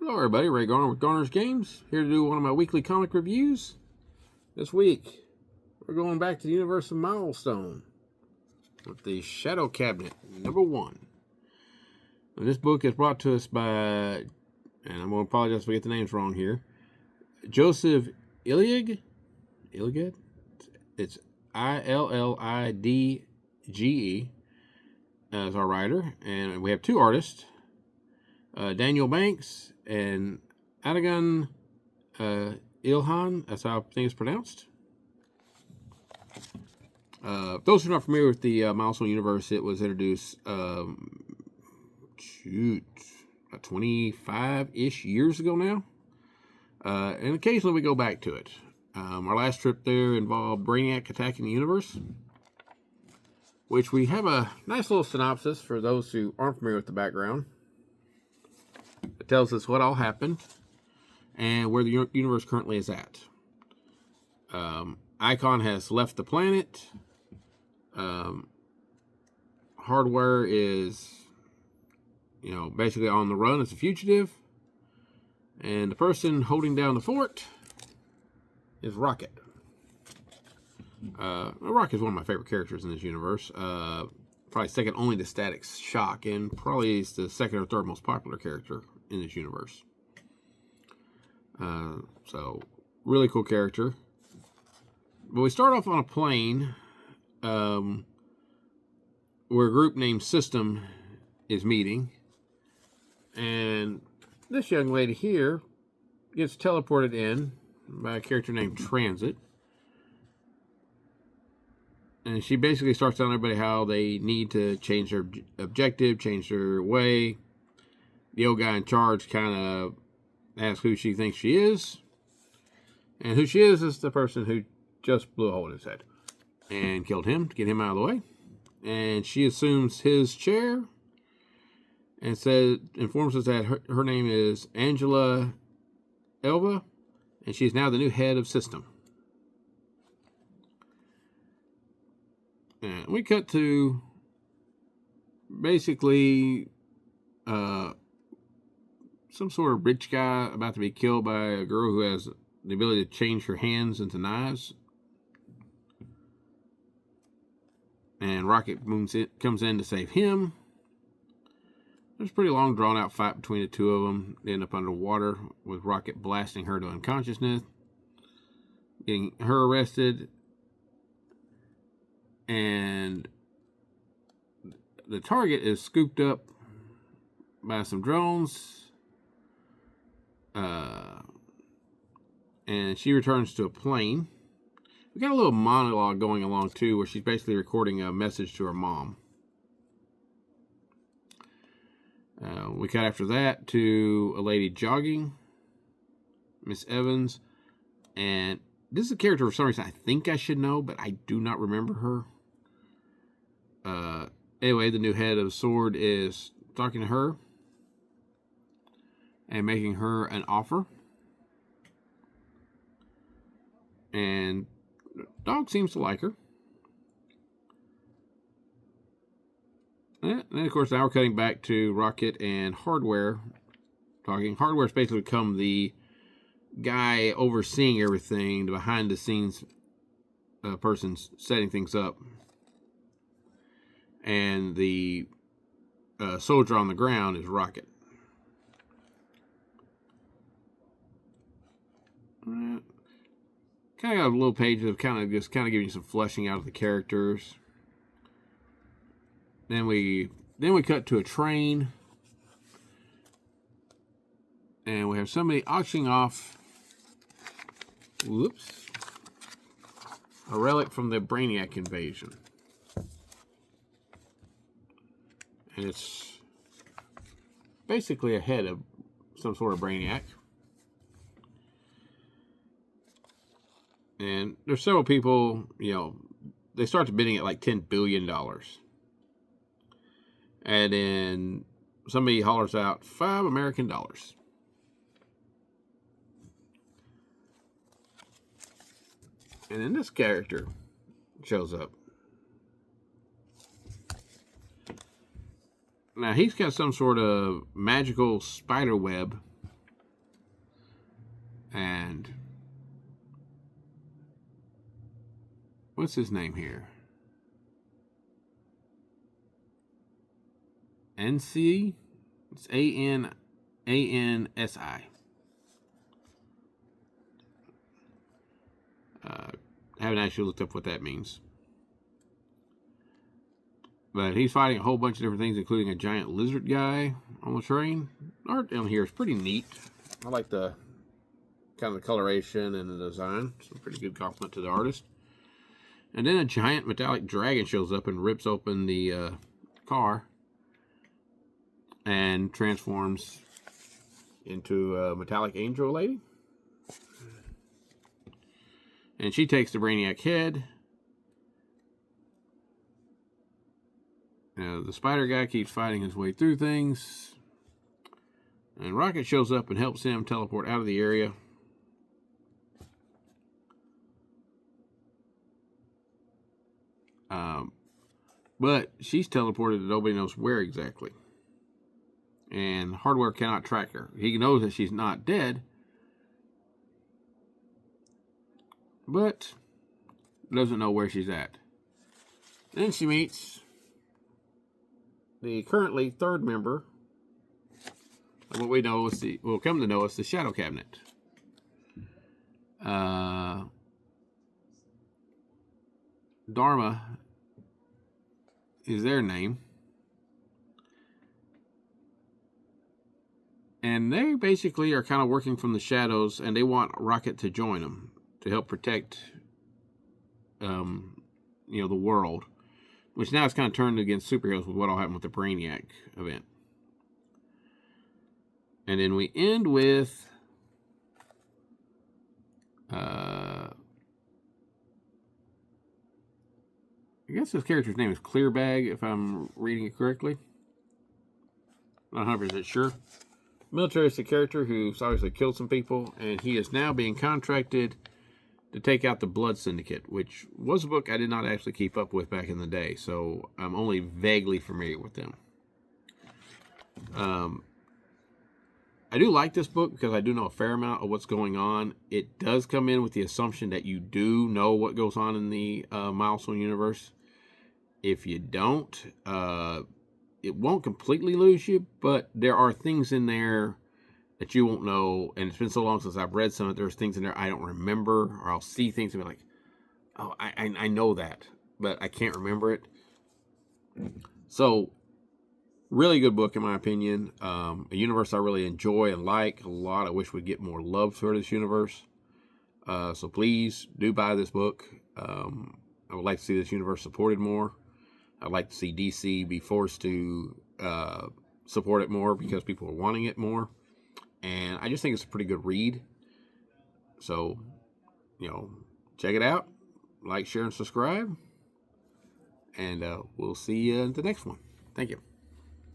Hello everybody, Ray Garner with Garner's Games, here to do one of my weekly comic reviews. This week, we're going back to the universe of Milestone with the Shadow Cabinet, #1. And this book is brought to us by, and I'm going to apologize if I get the names wrong here, Joseph Illidge. It's Illidge as our writer, and we have two artists, Daniel Banks and Atagun Ilhan. That's how I think it's pronounced. Those who are not familiar with the Milestone universe, it was introduced about 25-ish years ago now. And occasionally we go back to it. Our last trip there involved Brainiac attacking the universe, which we have a nice little synopsis for those who aren't familiar with the background. It tells us what all happened and where the universe currently is at. Icon has left the planet. Hardware is, basically on the run as a fugitive. And the person holding down the fort is Rocket. Rocket is one of my favorite characters in this universe. Probably second only to Static Shock, and probably is the second or third most popular character in this universe. So, really cool character. But we start off on a plane where a group named System is meeting. And this young lady here gets teleported in by a character named Transit. And she basically starts telling everybody how they need to change their objective, change their way. The old guy in charge kind of asks who she thinks she is. And who she is the person who just blew a hole in his head and killed him to get him out of the way. And she assumes his chair and informs us that her name is Angela Elva, and she's now the new head of System. And we cut to basically some sort of rich guy about to be killed by a girl who has the ability to change her hands into knives. And Rocket comes in to save him. There's a pretty long, drawn-out fight between the two of them. They end up underwater with Rocket blasting her to unconsciousness, getting her arrested. And the target is scooped up by some drones. And she returns to a plane. We got a little monologue going along too, where she's basically recording a message to her mom. We cut after that to a lady jogging, Miss Evans. And this is a character for some reason I think I should know, but I do not remember her. Anyway, the new head of Sword is talking to her and making her an offer. And the dog seems to like her. And then, of course, now we're cutting back to Rocket and Hardware talking. Hardware's basically become the guy overseeing everything, the behind-the-scenes person setting things up. And the soldier on the ground is Rocket. Kind of got a little page of kind of giving you some fleshing out of the characters. Then we cut to a train, and we have somebody auctioning off, a relic from the Brainiac invasion. And it's basically a head of some sort of Brainiac. And there's several people, they start the bidding at like $10 billion. And then somebody hollers out $5 American. And then this character shows up. Now, he's got some sort of magical spider web And what's his name here? NC? It's ANSI. I haven't actually looked up what that means. But he's fighting a whole bunch of different things, including a giant lizard guy on the train. Art down here is pretty neat. I like the kind of the coloration and the design. It's a pretty good compliment to the artist. And then a giant metallic dragon shows up and rips open the car and transforms into a metallic angel lady. And she takes the Brainiac head. The spider guy keeps fighting his way through things. And Rocket shows up and helps him teleport out of the area. But she's teleported to nobody knows where exactly. And hardware cannot track her. He knows that she's not dead, but doesn't know where she's at. Then she meets the currently third member of what we know is we'll come to know as the Shadow Cabinet. Dharma is their name. And they basically are kind of working from the shadows, and they want Rocket to join them to help protect, the world. Which now is kind of turned against superheroes with what all happened with the Brainiac event. And then we end with I guess his character's name is Clearbag, if I'm reading it correctly. Not 100% sure. Militaristic character who's obviously killed some people, and he is now being contracted to take out the Blood Syndicate, which was a book I did not actually keep up with back in the day, so I'm only vaguely familiar with them. I do like this book because I do know a fair amount of what's going on. It does come in with the assumption that you do know what goes on in the Milestone universe. If you don't, it won't completely lose you, but there are things in there that you won't know, and it's been so long since I've read some of it, there's things in there I don't remember, or I'll see things and be like, oh, I know that, but I can't remember it. So, really good book in my opinion. A universe I really enjoy and like a lot. I wish we'd get more love for this universe. So please do buy this book. I would like to see this universe supported more. I'd like to see DC be forced to support it more because people are wanting it more. And I just think it's a pretty good read. So, check it out. Like, share, and subscribe. And we'll see you in the next one. Thank you.